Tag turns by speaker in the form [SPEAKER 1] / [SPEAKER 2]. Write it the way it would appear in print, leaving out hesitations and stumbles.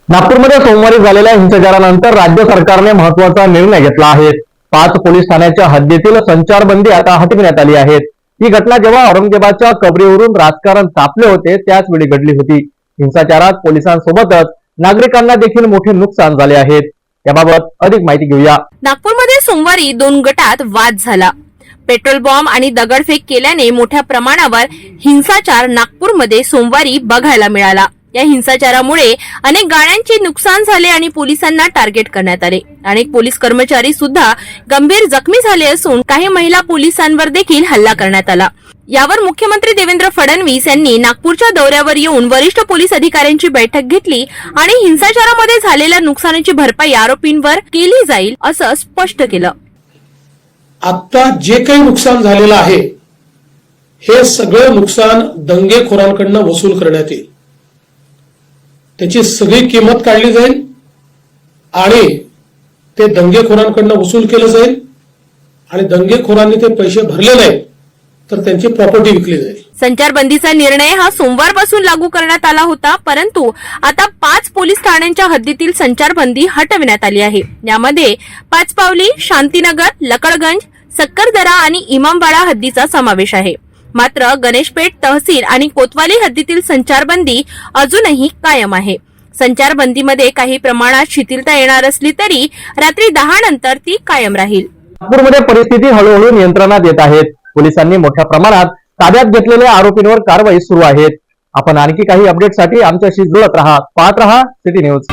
[SPEAKER 1] नागपूरमध्ये सोमवारी झालेल्या हिंसाचारानंतर राज्य सरकारने महत्त्वाचा निर्णय घेतला आहे। 5 पोलीस ठाण्याच्या हद्दीतील संचारबंदी आता हटविण्यात आली आहे। ही घटना जेव्हा औरंगाबादच्या कबरीवरून राजकारण तापले होते त्याच वेळी घडली होती। हिंसाचारात पोलिसांसोबतच नागरिकांना देखील मोठे नुकसान झाले आहे। याबाबत अधिक माहिती घेऊया।
[SPEAKER 2] नागपूरमध्ये सोमवारी 2 गटात वाद झाला। पेट्रोल बॉम्ब आणि दगडफेक केल्याने मोठ्या प्रमाणावर हिंसाचार नागपूरमध्ये सोमवारी बघायला मिळाला। या हिंसाचारामुळे अनेक गाड्यांचे नुकसान झाले आणि पोलिसांना टार्गेट करण्यात आले। अनेक पोलीस कर्मचारी सुद्धा गंभीर जखमी झाले असून काही महिला पोलिसांवर देखील हल्ला करण्यात आला। यावर मुख्यमंत्री देवेंद्र फडणवीस यांनी नागपूरच्या दौऱ्यावर येऊन वरिष्ठ पोलीस अधिकाऱ्यांची बैठक घेतली आणि हिंसाचारामध्ये झालेल्या नुकसानाची भरपाई आरोपींवर केली जाईल असं स्पष्ट केलं।
[SPEAKER 3] आता जे काही नुकसान झालेलं आहे हे सगळं नुकसान दंगेखोरांकडून वसूल करण्यात येईल। त्याची सगळी किंमत काढली जाईल आणि ते दंगेखोरांकडून वसूल केलं जाईल आणि दंगेखोरांनी ते पैसे भरले नाहीत तर त्यांची प्रॉपर्टी विकली जाईल।
[SPEAKER 2] संचारबंदीचा निर्णय हा सोमवारपासून लागू करण्यात आला होता, परंतु आता 5 पोलीस ठाण्यांच्या हद्दीतील संचारबंदी हटविण्यात आली आहे। यामध्ये पाचपावली, शांतीनगर, लकडगंज, सक्करदरा आणि इमामबाड़ा हद्दीचा समावेश आहे। मात्र गणेशपेठ तहसील आणि कोतवाली हद्दीतील संचारबंदी अजूनही कायम आहे। संचारबंदीमध्ये काही प्रमाणात शिथिलता येणार असली तरी रात्री 10 नंतर ती कायम राहील।
[SPEAKER 1] नागपूरमध्ये परिस्थिती हळूहळू नियंत्रणात येत आहे। पोलिसांनी मोठ्या प्रमाणात ताब्यात घेतलेल्या आरोपींवर कारवाई सुरू आहे। आपण आणखी काही अपडेटसाठी आमच्याशी जुळत राहा, पाहत राहा सिटी न्यूज।